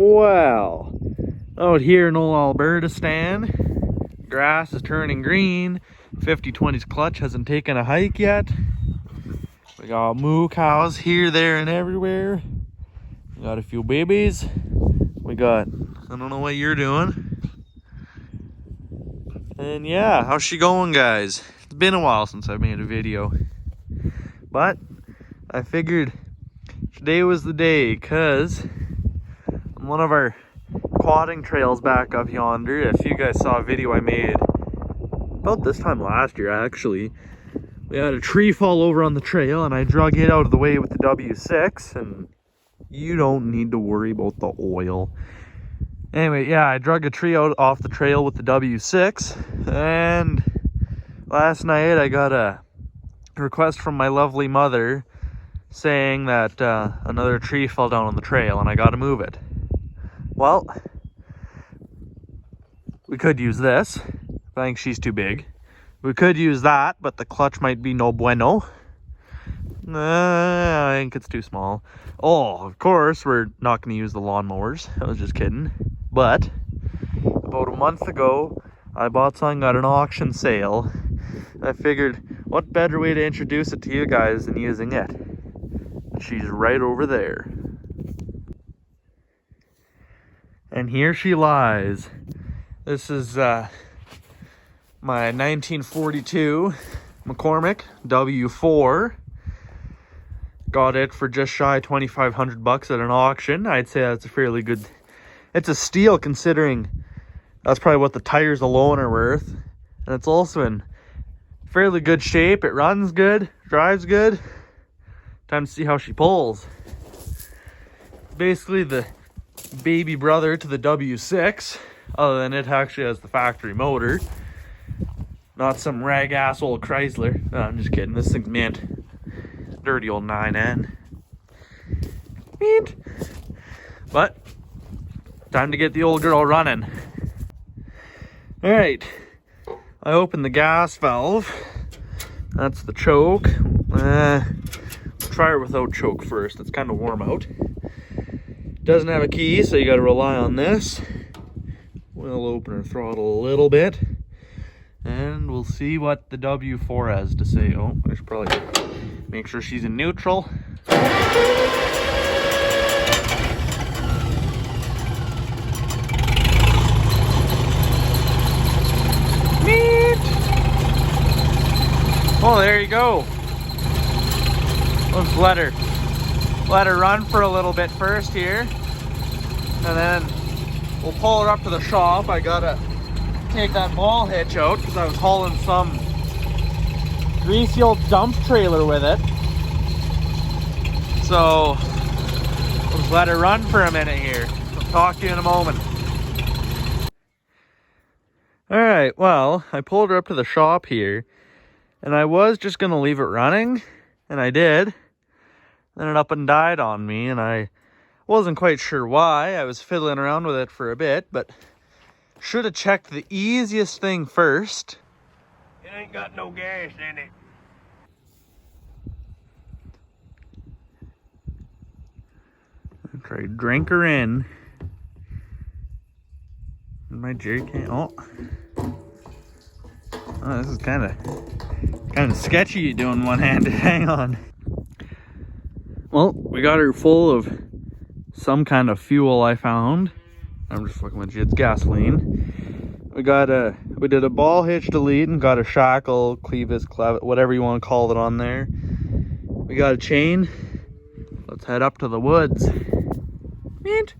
Well, out here in old Albertistan, grass is turning green. 50/20's clutch hasn't taken a hike yet. We got moo cows here, there, and everywhere. We got a few babies. We got, I don't know what you're doing. And yeah, how's she going, guys? It's been a while since I made a video. But I figured today was the day, because on one of our quadding trails back up yonder, if you guys saw a video I made about this time last year actually, we had a tree fall over on the trail and I drug it out of the way with the W6, and you don't need to worry about the oil. Anyway, yeah, I drug a tree out off the trail with the W6, and last night I got a request from my lovely mother saying that another tree fell down on the trail and I gotta move it. Well, we could use this. I think she's too big. We could use that, but the clutch might be no bueno. I think it's too small. Oh, of course, we're not going to use the lawnmowers. I was just kidding. But about a month ago, I bought something at an auction sale. I figured, what better way to introduce it to you guys than using it? She's right over there. And here she lies. This is my 1942 McCormick W4. Got it for just shy of $2,500 at an auction. I'd say that's a fairly good... It's a steal considering that's probably what the tires alone are worth. And it's also in fairly good shape. It runs good, drives good. Time to see how she pulls. Basically the baby brother to the W6, other than it actually has the factory motor. Not some rag ass old Chrysler. No, I'm just kidding. This thing's mint. Dirty old 9N. Mint. But time to get the old girl running. Alright. I opened the gas valve. That's the choke. Try her without choke first. It's kind of warm out. Doesn't have a key, so you got to rely on this. We'll open her throttle a little bit, and we'll see what the W4 has to say. Oh, I should probably make sure she's in neutral. Oh, there you go. Let's let her run for a little bit first here, and then we'll pull her up to the shop. I gotta take that ball hitch out because I was hauling some greasy old dump trailer with it. So let's let her run for a minute here. I'll talk to you in a moment. Alright, well, I pulled her up to the shop here, and I was just gonna leave it running, and I did. Then it up and died on me, and I wasn't quite sure why. I was fiddling around with it for a bit, but should have checked the easiest thing first. It ain't got no gas in it. I'll try to drink her in. My jerry can. Oh, this is kind of sketchy doing one-handed. Hang on. Well, we got her full of some kind of fuel I found. I'm just looking legit. It's gasoline. We did a ball hitch delete and got a shackle, clevis, clavet, whatever you want to call it on there. We got a chain. Let's head up to the woods. Mint.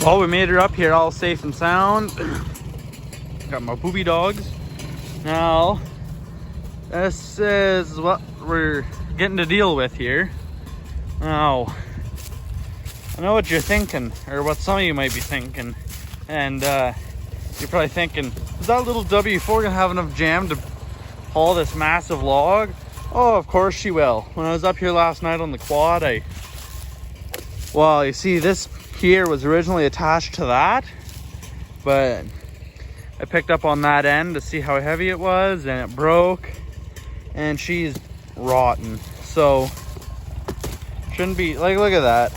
Well, we made her up here all safe and sound. Got my poopy dogs. Now, this is what we're getting to deal with here. Now, I know what you're thinking, or what some of you might be thinking. And You're probably thinking, is that little W4 gonna have enough jam to haul this massive log? Oh, of course she will. When I was up here last night on the quad, well, you see, this here was originally attached to that, but I picked up on that end to see how heavy it was, and it broke, and she's rotten. So shouldn't be, like, look at that.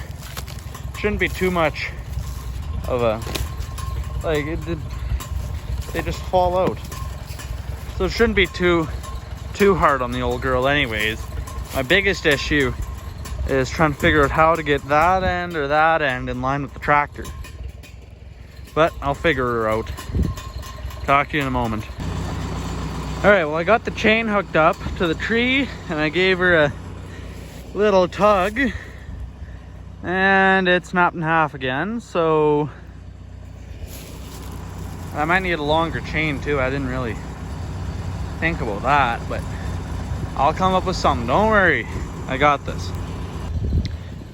Shouldn't be too much of a, like, they just fall out. So it shouldn't be too hard on the old girl anyways. My biggest issue is trying to figure out how to get that end or that end in line with the tractor. But I'll figure her out. Talk to you in a moment. All right, well, I got the chain hooked up to the tree and I gave her a little tug and it snapped in half again. So I might need a longer chain too. I didn't really think about that, but I'll come up with something. Don't worry, I got this.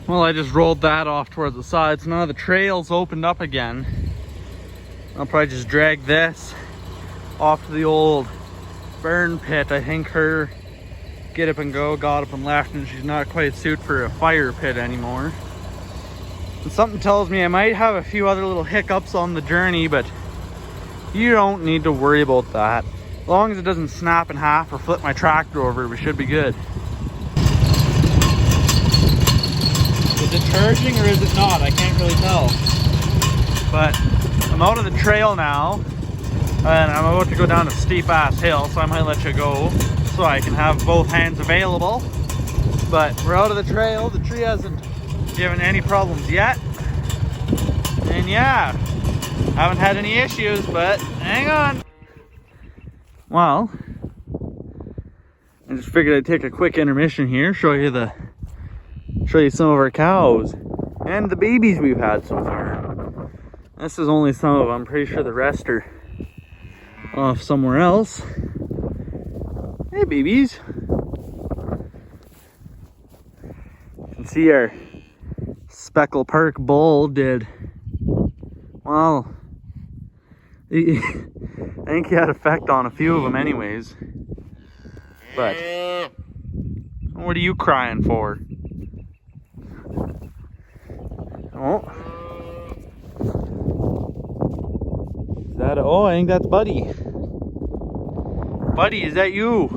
Well, I just rolled that off towards the side, so now the trail's opened up again. I'll probably just drag this off to the old burn pit. I think her get up and go got up and left, and she's not quite suited for a fire pit anymore. And something tells me I might have a few other little hiccups on the journey, but you don't need to worry about that. As long as it doesn't snap in half or flip my tractor over, we should be good. Is it charging or is it not? I can't really tell. But I'm out of the trail now, and I'm about to go down a steep ass hill, so I might let you go so I can have both hands available. But we're out of the trail. The tree hasn't given any problems yet. And yeah, haven't had any issues, but hang on. Well, I just figured I'd take a quick intermission here, show you some of our cows and the babies we've had so far. This is only some of them. I'm pretty sure the rest are off somewhere else. Hey, babies. You can see our Speckle Park bull did well. I think he had effect on a few of them anyways. But what are you crying for? Oh. Is that oh, I think that's Buddy. Buddy, is that you?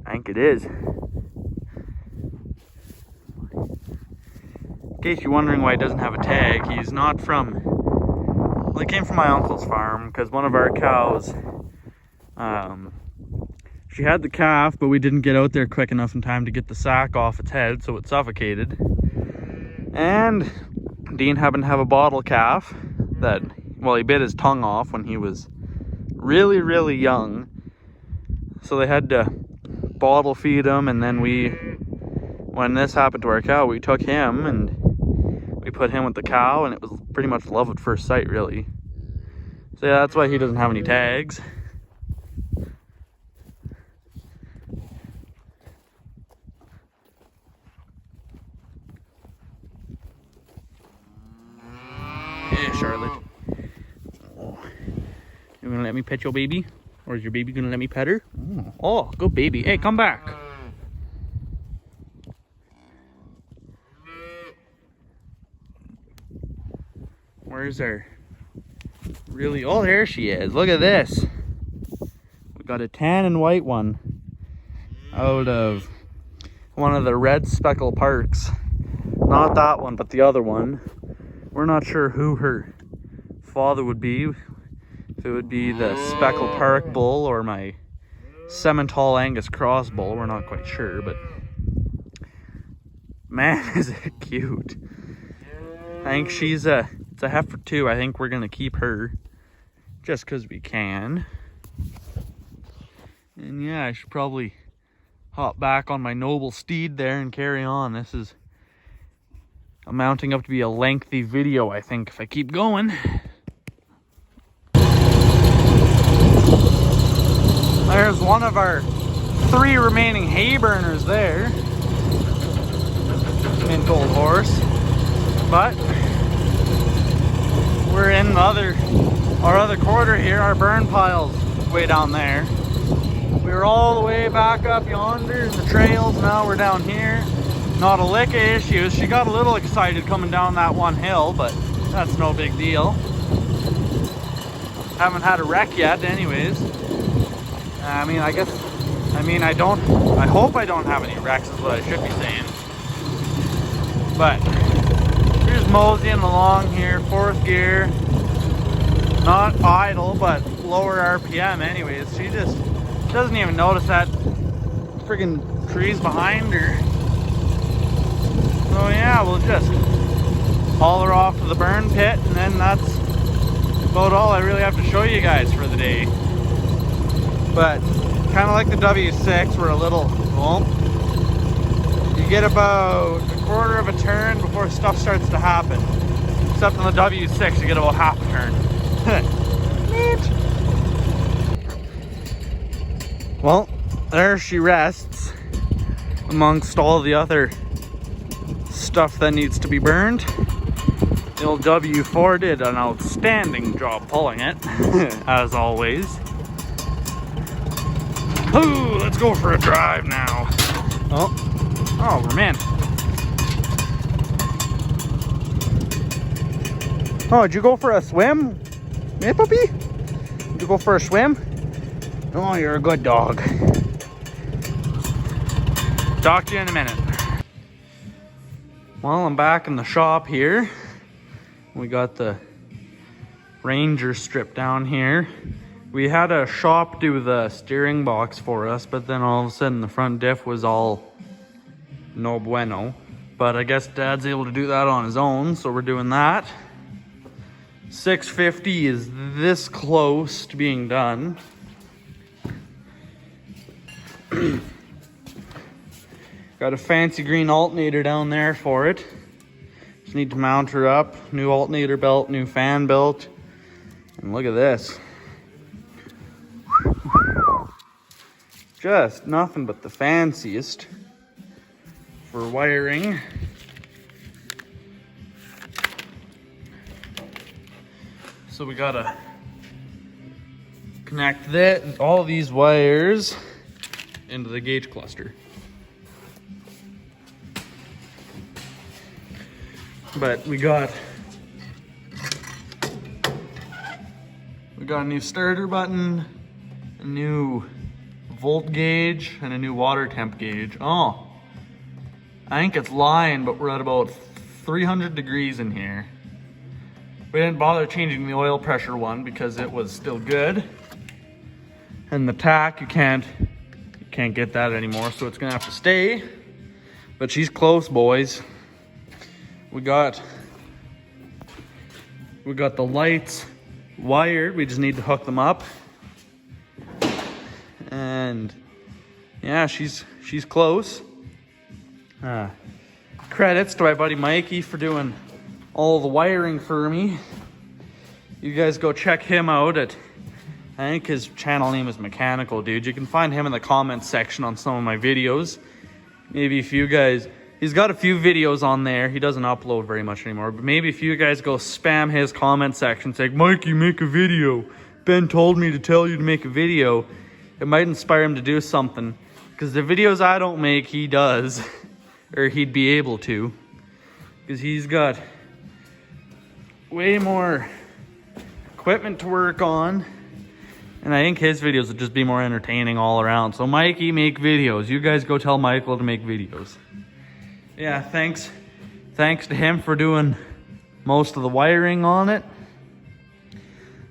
I think it is. In case you're wondering why he doesn't have a tag, he's not from... Well, he came from my uncle's farm because one of our cows, she had the calf, but we didn't get out there quick enough in time to get the sack off its head, so it suffocated. And Dean happened to have a bottle calf that, well, he bit his tongue off when he was really, really young. So they had to bottle feed him, and then when this happened to our cow, we took him and we put him with the cow, and it was pretty much love at first sight, really. So yeah, that's why he doesn't have any tags. Hey, Charlotte. Oh. You gonna let me pet your baby? Or is your baby gonna let me pet her? Oh, good baby. Hey, come back. Where's her? Really? Oh, there she is. Look at this. We got a tan and white one out of one of the red Speckle Parks. Not that one, but the other one. We're not sure who her father would be. If it would be the Speckle Park bull or my Simmental Angus cross bull. We're not quite sure, but man, is it cute. I think she's it's a heifer too. I think we're gonna keep her just because we can. And yeah, I should probably hop back on my noble steed there and carry on. This is amounting up to be a lengthy video, I think, if I keep going. There's one of our 3 remaining hay burners there. Mint old horse. But we're in our other quarter here. Our burn pile's way down there. We were all the way back up yonder in the trails. Now we're down here. Not a lick of issues. She got a little excited coming down that one hill, but that's no big deal. Haven't had a wreck yet anyways. I hope I don't have any wrecks is what I should be saying. But here's moseying along here, 4th gear. Not idle, but lower RPM anyways. She just doesn't even notice that friggin' trees behind her. So yeah, we'll just haul her off to the burn pit, and then that's about all I really have to show you guys for the day. But kind of like the W6, we're a little, well, you get about a quarter of a turn before stuff starts to happen. Except on the W6, you get about half a turn. Neat. Well, there she rests amongst all the other stuff that needs to be burned. The old W4 did an outstanding job pulling it, as always. Ooh, let's go for a drive now. Oh, we're in. Oh, did you go for a swim? Hey, puppy? Did you go for a swim? Oh, you're a good dog. Talk to you in a minute. Well, I'm back in the shop here. We got the Ranger strip down here. We had a shop do the steering box for us, but then all of a sudden the front diff was all no bueno. But I guess Dad's able to do that on his own, so we're doing that. 650 is this close to being done. Got a fancy green alternator down there for it. Just need to mount her up. New alternator belt, new fan belt. And look at this. Just nothing but the fanciest for wiring. So we gotta connect all these wires into the gauge cluster. But we got a new starter button, a new volt gauge, and a new water temp gauge. Oh, I think it's lying, but we're at about 300 degrees in here. We didn't bother changing the oil pressure one because it was still good. And the tack, you can't get that anymore, so it's gonna have to stay. But she's close, boys. We got the lights wired. We just need to hook them up. And yeah, she's close. Credits to my buddy Mikey for doing all the wiring for me. You guys go check him out at, I think his channel name is Mechanical Dude. You can find him in the comments section on some of my videos. Maybe if you guys, he's got a few videos on there. He doesn't upload very much anymore, but maybe if you guys go spam his comment section, say, Mikey, make a video. Ben told me to tell you to make a video. It might inspire him to do something, because the videos I don't make, he does, or he'd be able to, because he's got way more equipment to work on, and I think his videos would just be more entertaining all around. So Mikey, make videos. You guys go tell Michael to make videos. Yeah, thanks to him for doing most of the wiring on it.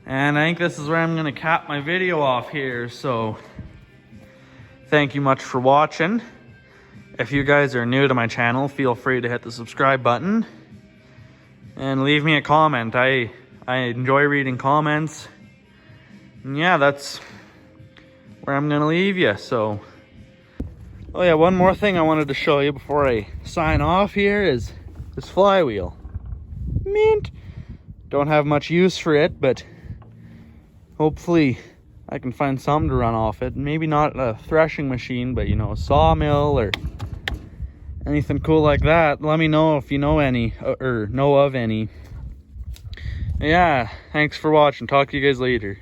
And I think this is where I'm gonna cap my video off here. So thank you much for watching. If you guys are new to my channel, feel free to hit the subscribe button and leave me a comment. I enjoy reading comments. And yeah, that's where I'm gonna leave you. So, oh yeah, one more thing I wanted to show you before I sign off here is this flywheel. Mint. Don't have much use for it, but hopefully I can find something to run off it. Maybe not a threshing machine, but you know, a sawmill or anything cool like that. Let me know if you know any or know of any. Yeah, thanks for watching. Talk to you guys later.